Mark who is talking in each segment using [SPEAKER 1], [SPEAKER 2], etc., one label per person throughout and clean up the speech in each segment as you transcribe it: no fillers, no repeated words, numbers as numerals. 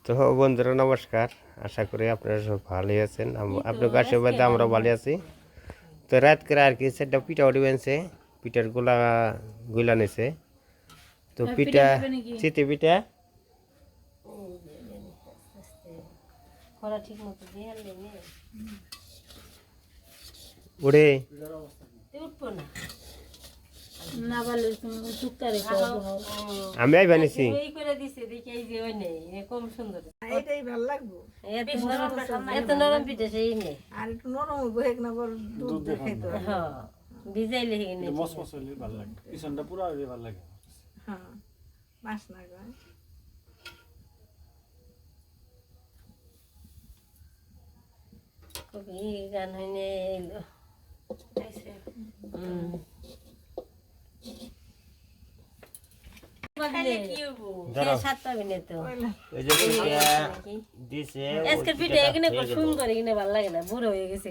[SPEAKER 1] তো বন্ধুরা নমস্কার, আশা করি আপনারা সব ভালোই আছেন। আপনার আশীর্বাদে আমরা ভালো আছি। তো রাত করে আর কি সেটা পিঠা উঠবেনছে, পিঠার গুলা নিছে। তো পিঠা চিতে পিঠা উড়ে আমি বানিয়েছি।
[SPEAKER 2] ভিজাইলে পুরো ভালো লাগে। কবি গান হইনে এলো সুন্দর এখানে ভালো লাগে না, বুড়ো হয়ে গেছে।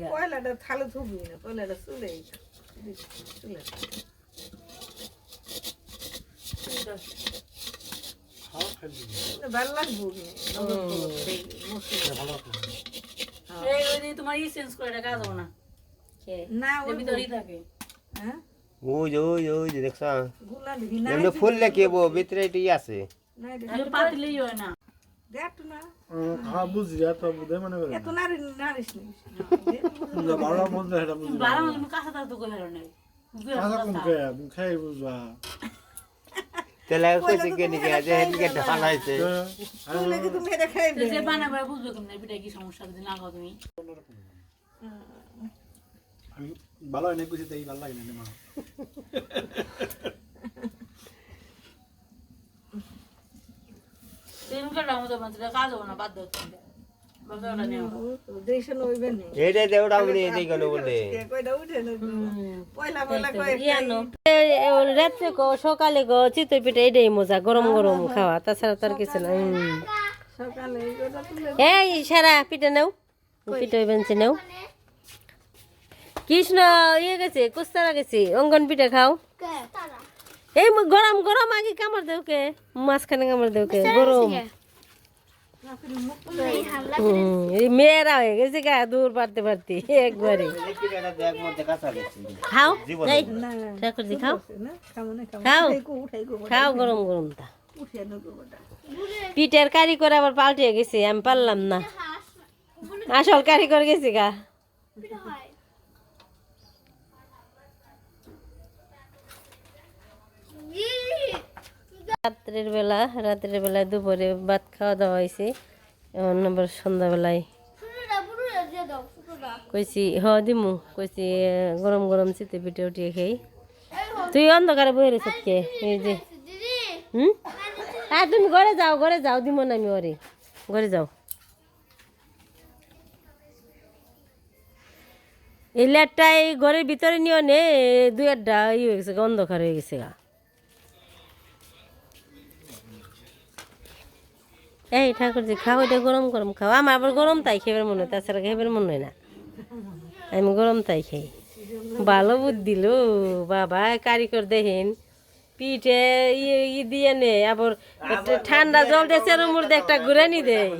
[SPEAKER 2] তোমার ই চেঞ্জ করে কাজ হবে না, ভিতরেই থাকে।
[SPEAKER 1] ওই যে দেখছ এমনি ফুললে কি হবো, ভিতরে এটি আছে
[SPEAKER 2] পাতলেই হয় না।
[SPEAKER 3] ভালো হয় না, কিছু তাই ভালো লাগে না।
[SPEAKER 2] সকালে গো চিতই পিঠা এটাই মজা, গরম গরম খাওয়া, তাছাড়া তার কিছু না। এই সারা পিঠা নাও, পিঠা বেঞ্চে নাও। কৃষ্ণ ইয়ে গেছে, কুস্তারা গেছে, অঙ্গন পিঠা খাও। এই গরম গরম আগে কামড় দেও কে, মাঝখানে কামড় দেও কে, গরম। মেয়েরা হয়ে গেছে গা দূর পারতে পারতে একবারে। খাও খাও খাও খাও, গরম গরম তা। পিঠের কারিগর আবার পাল্টে গেছে, আমি পারলাম না, আসল কারিগর গেছে গা। রাত্রের বেলা দুপুরে ভাত খাওয়া দাওয়া হয়েছে, এখন আবার সন্ধ্যাবেলায় কইছি দিমু, কইছি গরম গরম চিতে পিঠে উঠিয়ে খাই। তুই অন্ধকারে বয়ে রেছ কে? এই যে হ্যাঁ, তুমি ঘরে যাও দিব না আমি ওরে, ঘরে যাও। এই লেটটা এই ঘরের ভিতরে নিও নে, দুই একটা ই হয়ে গেছে, অন্ধকার হয়ে গেছে গা। এই ঠাকুরজি খাও, এটা গরম গরম খাও। আমার আবার গরম তাই খেবার মনে হয়, তাছাড়া খেবার মনে হয় না। আমি গরম তাই খাই। ভালো বুদ্ধি লো বাবা, কারিগর দেখেন পিঠে ই দিয়ে নে, আবার ঠান্ডা জল দিয়ে চেরো মুড়ে একটা ঘুরানি দেয়।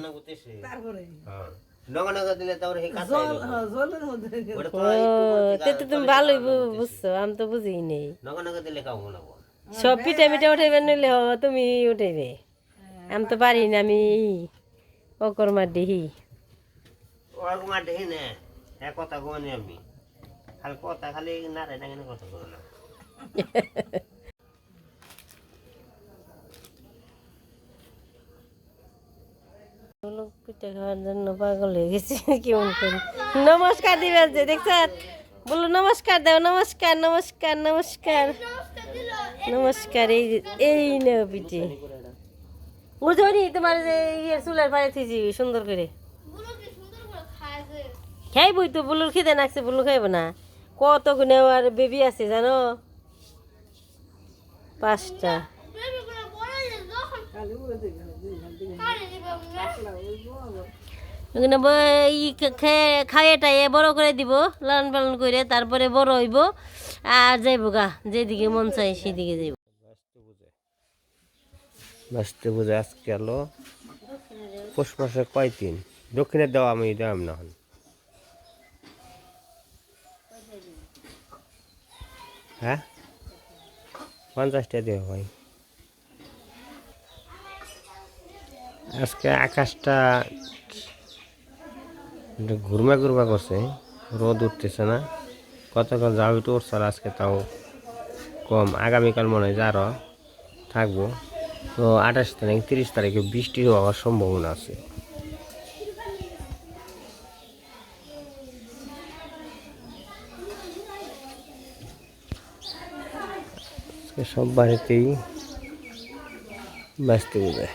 [SPEAKER 2] তুমি ভালোই বুঝছো, আমি তো বুঝি নেই। সব পিঠে মিঠে উঠাইবে নিলে তুমি উঠাইবে, আমি তো পারি না, আমি অকর্মার দেহি।
[SPEAKER 1] কথা কমানি আমি খালি কথা, খালি নাড়াই না কথা করো না।
[SPEAKER 2] পিঠে খাওয়ার জন্য পাগল হয়ে গেছে, কেমন করি। নমস্কার দিবেন যে দেখছেন, বলো নমস্কার দাও, নমস্কার নমস্কার নমস্কার নমস্কার। এই নেও পিঠে, বুঝনি তোমার যে ইয়ে চুলের পাড়ে থিছি সুন্দর করে খাইবই তো। বুলুর খিদে নাকছে, বুলু খাইব না। কত গুনে আর বেবি আছে জানো, 5টা। খাইয়েটাই বড় করে দিব, লালন পালন করে, তারপরে বড় হইব আর যাইব গা, যেদিকে মন চাই সেদিকে যাইব।
[SPEAKER 1] বাঁচতে বুঝে আজকে এলো পৌষ মাসে কয় দিন দক্ষিণের দেওয়া আমি দেওয়াম না হন হ্যাঁ 50টা দেওয়া ভাই আজকে আকাশটা ঘুরমা ঘুরমা করছে রোদ উঠতেছে না গতকাল যাও একটু উঠছিল আজকে তাও কম আগামীকাল মনে হয় যে আরও থাকবো তো 28 তারিখ 30 তারিখে বৃষ্টি হওয়ার সম্ভাবনা আছে সব বাড়িতেই বাঁচতে বোঝায়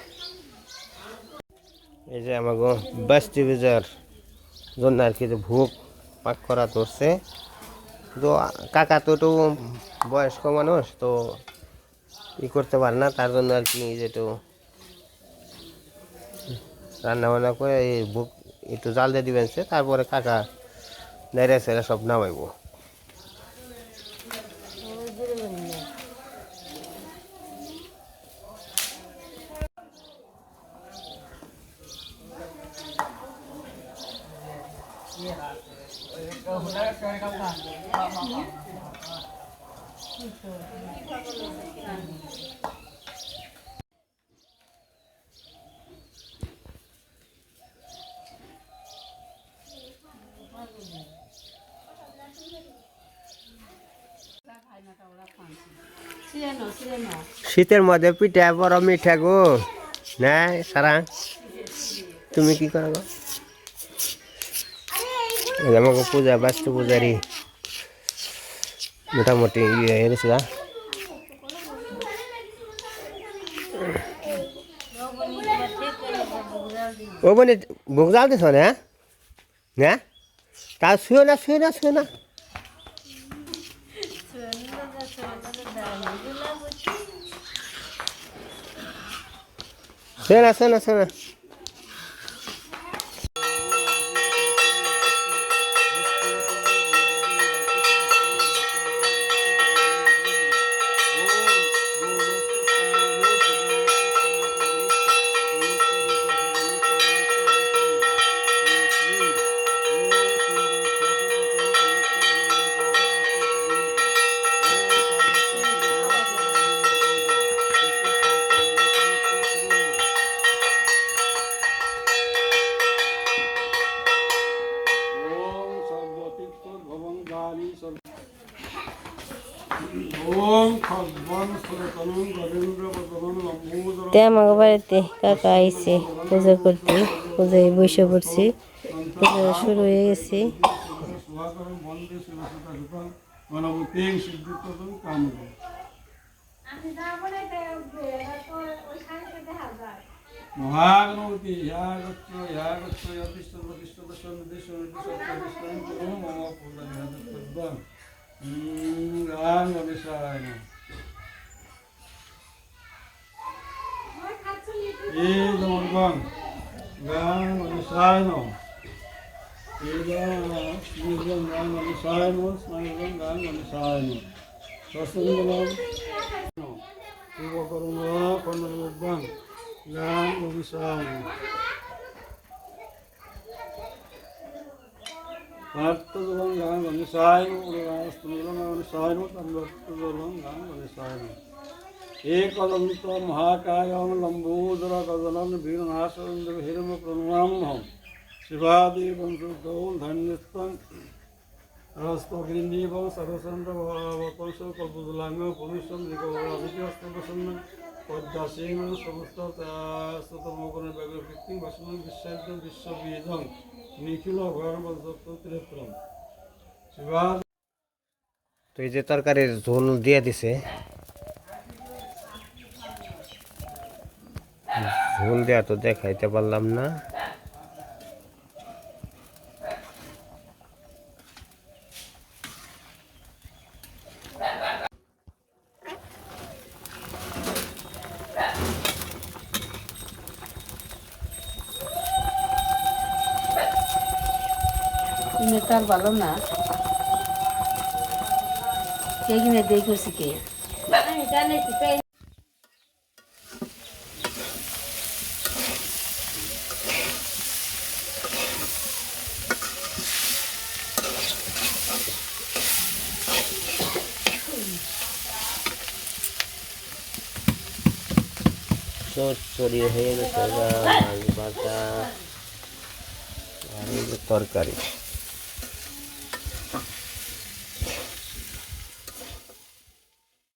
[SPEAKER 1] এই যে আমাকে বাঁচতে বোঝার জন্য আর কি যে ভোগ পাক করা ধরছে তো কাকা তো একটু বয়স্ক মানুষ তো ই করতে পারে না তার জন্য আর কি যেটু রান্না বান্না করে এই ভোগ একটু জাল দিয়ে দিবেন সে তারপরে কাকা নেড়ে ছেড়ে সব নামাইব শীতের মধ্যে পিঠা বড় মিঠা গো না সারা তুমি কি করো গো আমাকে পূজা বাস্তু পূজারি মোটামুটি ইয়ে হয়ে গেছে ও মানে ভোগ জাল দিছ না না তা শুয়ে না শুয়ে না শুয়ে না শুয়ে না শুয়ে না শুয়ে না
[SPEAKER 2] তে আমাকে বাড়িতে কাকা আইছে পূজা করতে পূজায় বসে পড়ছি পূজা শুরু হয়ে গেছে
[SPEAKER 3] মহাগণপতি एकदंत महाकायं लंबोदर गगनं वीरनाशं हिरण्य प्रणमाम्यहं शिवादेवं शुद्धं धन्यस्तं रस्तग्रीन्दीवं सर्वसंतवपंसं कल्पदुलांगं पुरुषं निगवादित्यस्तवसन्न पद्मासेनं समस्ततमोगुणं व्यगृतिं वसनं विश्वं विश्ववेदं निखिल भगवान् शिवा
[SPEAKER 1] তো এই যে তরকারির ঝোল দিয়ে দিছে ঝোল দেওয়া তো দেখাইতে পারলাম না
[SPEAKER 4] তার ভালো না কে কিনে দেই করছি কে
[SPEAKER 1] চচ্চড়ি হয়ে গেছে, মাছ ভাজা আর এই যে তরকারি।